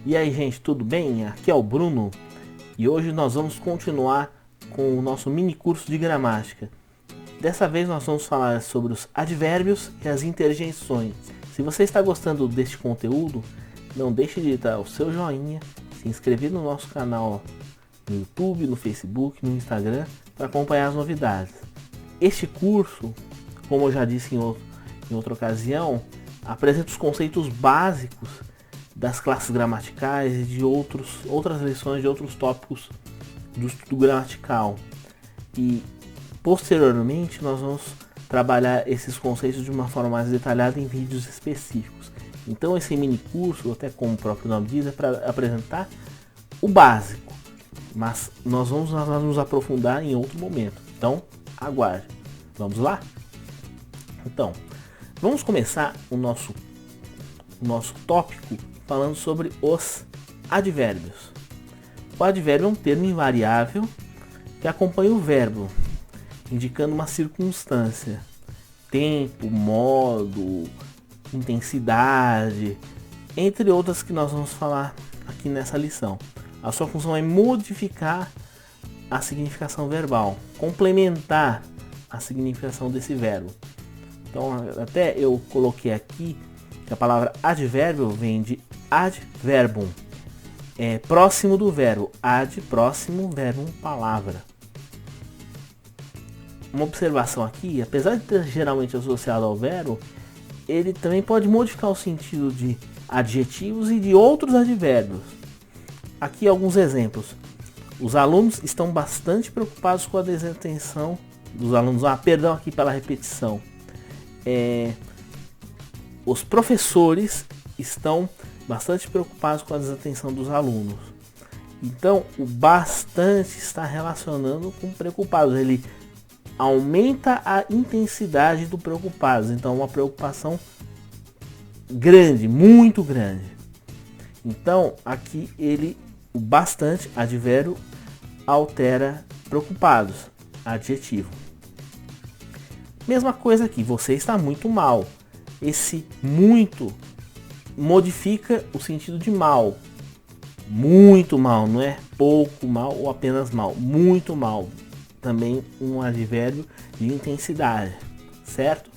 E aí, gente, tudo bem? Aqui é o Bruno e hoje nós vamos continuar com o nosso mini curso de gramática. Dessa vez nós vamos falar sobre os advérbios e as interjeições. Se você está gostando deste conteúdo, não deixe de dar o seu joinha, se inscrever no nosso canal no YouTube, no Facebook, no Instagram para acompanhar as novidades. Este curso, como eu já disse em outra ocasião, apresenta os conceitos básicos das classes gramaticais e de outras lições de outros tópicos do estudo gramatical. E posteriormente nós vamos trabalhar esses conceitos de uma forma mais detalhada em vídeos específicos. Então esse mini curso, até como o próprio nome diz, é para apresentar o básico, mas nós vamos nos aprofundar em outro momento. Então aguarde. Vamos lá? Então, vamos começar o nosso tópico falando sobre os advérbios. O advérbio é um termo invariável que acompanha o verbo, indicando uma circunstância, tempo, modo, intensidade, entre outras que nós vamos falar aqui nessa lição. A sua função é modificar a significação verbal, complementar a significação desse verbo. Então, até eu coloquei aqui que a palavra advérbio vem de adverbum, é próximo do verbo, ad, próximo, verbum, palavra. Uma observação aqui, apesar de ter geralmente associado ao verbo, ele também pode modificar o sentido de adjetivos e de outros advérbios. Aqui alguns exemplos. Os alunos estão bastante preocupados com a desatenção dos alunos. Perdão aqui pela repetição. Os professores estão bastante preocupados com a desatenção dos alunos. Então, o bastante está relacionando com preocupados. Ele aumenta a intensidade do preocupados. Então, uma preocupação grande, muito grande. Então, aqui o bastante, advérbio, altera preocupados, adjetivo. Mesma coisa aqui, você está muito mal. Esse muito modifica o sentido de mal. Muito mal, não é pouco mal ou apenas mal. Muito mal. Também um advérbio de intensidade, certo?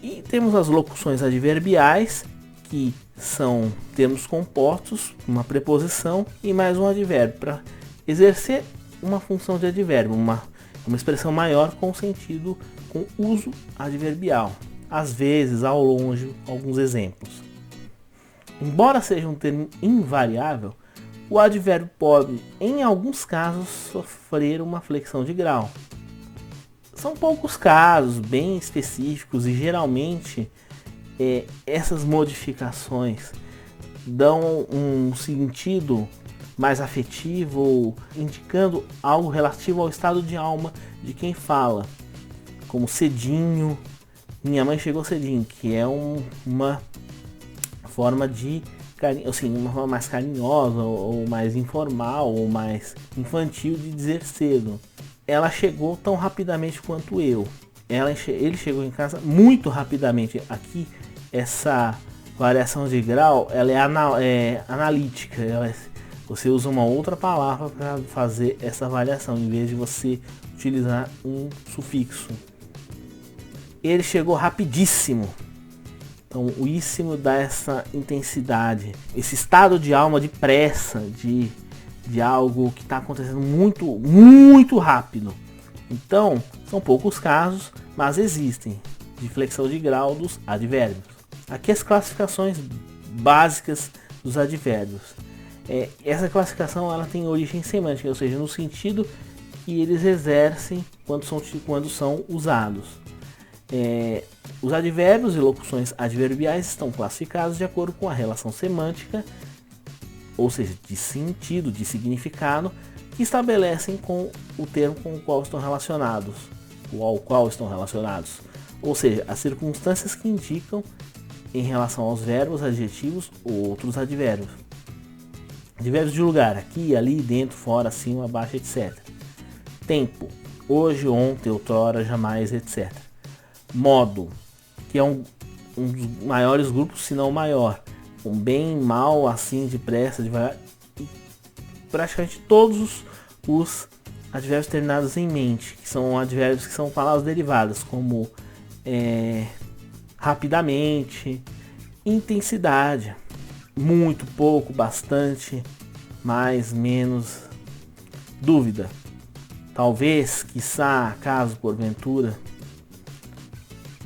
E temos as locuções adverbiais, que são termos compostos, uma preposição e mais um advérbio, para exercer uma função de advérbio, uma expressão maior com sentido, com uso adverbial. Às vezes, ao longe, alguns exemplos. Embora seja um termo invariável, o advérbio pode, em alguns casos, sofrer uma flexão de grau. São poucos casos, bem específicos, e geralmente essas modificações dão um sentido mais afetivo, indicando algo relativo ao estado de alma de quem fala, como cedinho, minha mãe chegou cedinho, que é uma forma de carinho, assim, uma forma mais carinhosa, ou mais informal, ou mais infantil de dizer cedo. Ela chegou tão rapidamente quanto eu. Ele chegou em casa muito rapidamente. Aqui, essa variação de grau, ela é analítica. Você usa uma outra palavra para fazer essa variação, em vez de você utilizar um sufixo. Ele chegou rapidíssimo. Então, o íssimo dá essa intensidade, esse estado de alma de pressa, de algo que está acontecendo muito, muito rápido. Então, são poucos casos, mas existem, de flexão de grau dos advérbios. Aqui as classificações básicas dos advérbios. Essa classificação ela tem origem semântica, ou seja, no sentido que eles exercem quando são usados. Os advérbios e locuções adverbiais estão classificados de acordo com a relação semântica, ou seja, de sentido, de significado, que estabelecem com o termo com o qual estão relacionados, ou ao qual estão relacionados. Ou seja, as circunstâncias que indicam em relação aos verbos, adjetivos ou outros advérbios. Advérbios de lugar, aqui, ali, dentro, fora, acima, abaixo, etc. Tempo, hoje, ontem, outrora, jamais, etc. Modo, que é um dos maiores grupos, se não o maior, bem, mal, assim, depressa, devagar. E praticamente todos os advérbios terminados em mente, que são advérbios que são palavras derivadas, como rapidamente, intensidade, muito, pouco, bastante, mais, menos, dúvida, talvez, quiçá, caso, porventura.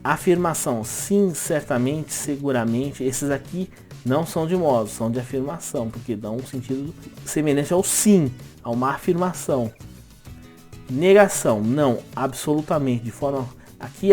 Afirmação, sim, certamente, seguramente. Esses aqui não são de modo, são de afirmação, porque dão um sentido semelhante ao sim, a uma afirmação. Negação, não, absolutamente, de forma... Aqui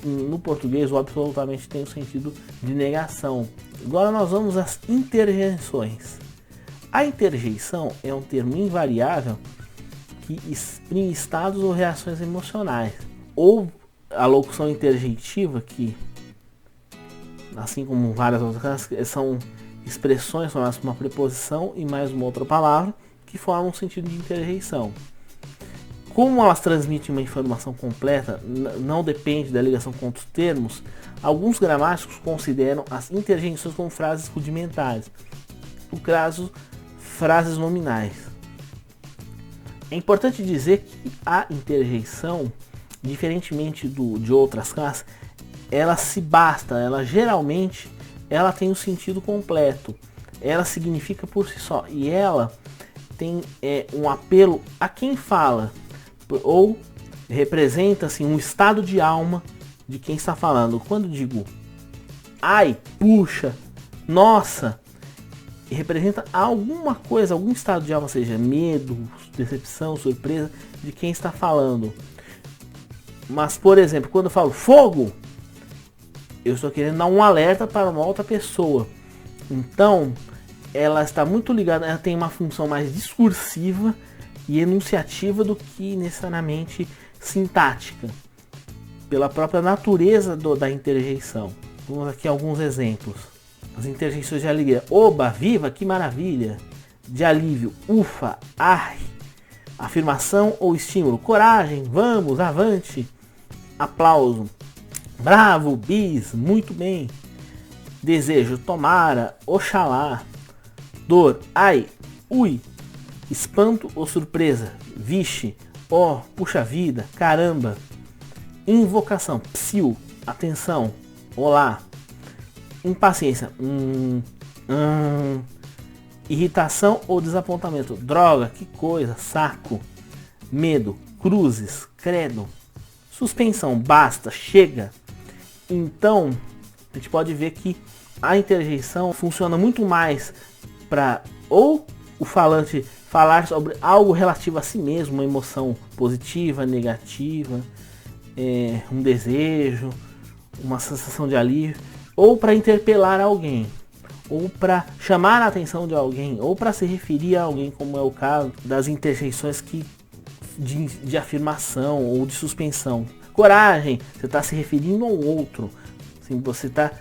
no português o absolutamente tem o sentido de negação. Agora nós vamos às interjeições. A interjeição é um termo invariável que exprime estados ou reações emocionais. Ou a locução interjeitiva, que, assim como várias outras, são expressões formadas por uma preposição e mais uma outra palavra que formam um sentido de interjeição. Como elas transmitem uma informação completa, não depende da ligação com outros termos, alguns gramáticos consideram as interjeições como frases rudimentares, no caso, frases nominais. É importante dizer que a interjeição, diferentemente de outras classes, ela se basta, ela geralmente tem um sentido completo, ela significa por si só, e ela tem um apelo a quem fala, ou representa assim, um estado de alma de quem está falando. Quando digo ai, puxa, nossa, representa alguma coisa, algum estado de alma, seja medo, decepção, surpresa de quem está falando. Mas, por exemplo, quando eu falo fogo, eu estou querendo dar um alerta para uma outra pessoa. Então, ela está muito ligada, ela tem uma função mais discursiva e enunciativa do que necessariamente sintática, pela própria natureza da interjeição. Vamos aqui a alguns exemplos. As interjeições de alegria: oba, viva, que maravilha. De alívio: ufa, ai. Afirmação ou estímulo: coragem, vamos, avante. Aplauso: bravo, bis, muito bem. Desejo: tomara, oxalá. Dor: ai, ui. Espanto ou surpresa: vixe, ó, puxa vida, caramba. Invocação: psiu, atenção, olá. Impaciência: irritação ou desapontamento: droga, que coisa, saco. Medo: cruzes, credo. Suspensão: basta, chega. Então, a gente pode ver que a interjeição funciona muito mais para ou o falante falar sobre algo relativo a si mesmo, uma emoção positiva, negativa, um desejo, uma sensação de alívio, ou para interpelar alguém, ou para chamar a atenção de alguém, ou para se referir a alguém, como é o caso das interjeições de afirmação ou de suspensão. Coragem, você está se referindo ao outro, assim, você está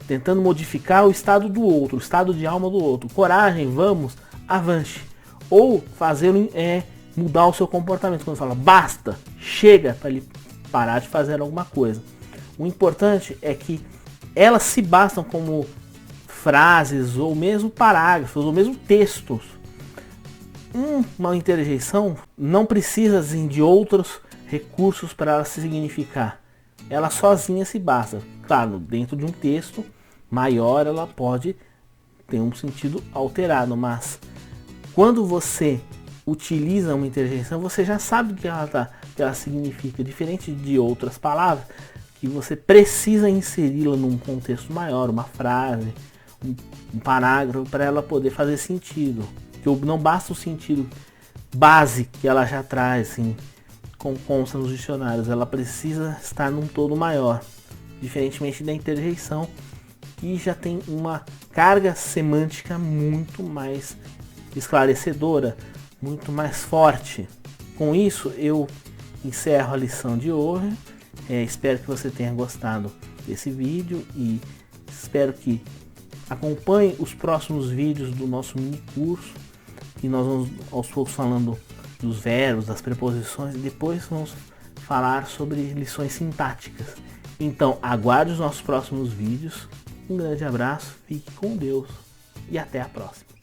tentando modificar o estado do outro, o estado de alma do outro. Coragem, vamos, avante. Ou mudar o seu comportamento, quando fala basta, chega, para ele parar de fazer alguma coisa. O importante é que elas se bastam como frases, ou mesmo parágrafos, ou mesmo textos. Uma interjeição não precisa assim, de outros recursos para ela se significar. Ela sozinha se basta. Claro, dentro de um texto maior ela pode ter um sentido alterado, mas quando você utiliza uma interjeição, você já sabe o que ela significa, diferente de outras palavras que você precisa inseri-la num contexto maior, uma frase, um parágrafo, para ela poder fazer sentido. Que não basta o sentido base que ela já traz, assim, como consta nos dicionários, ela precisa estar num todo maior, diferentemente da interjeição, que já tem uma carga semântica muito mais esclarecedora, muito mais forte. Com isso eu encerro a lição de hoje. Espero que você tenha gostado desse vídeo e espero que acompanhe os próximos vídeos do nosso mini curso, e nós vamos aos poucos falando dos verbos, das preposições, e depois vamos falar sobre lições sintáticas. Então aguarde os nossos próximos vídeos Um grande abraço, fique com Deus e até a próxima.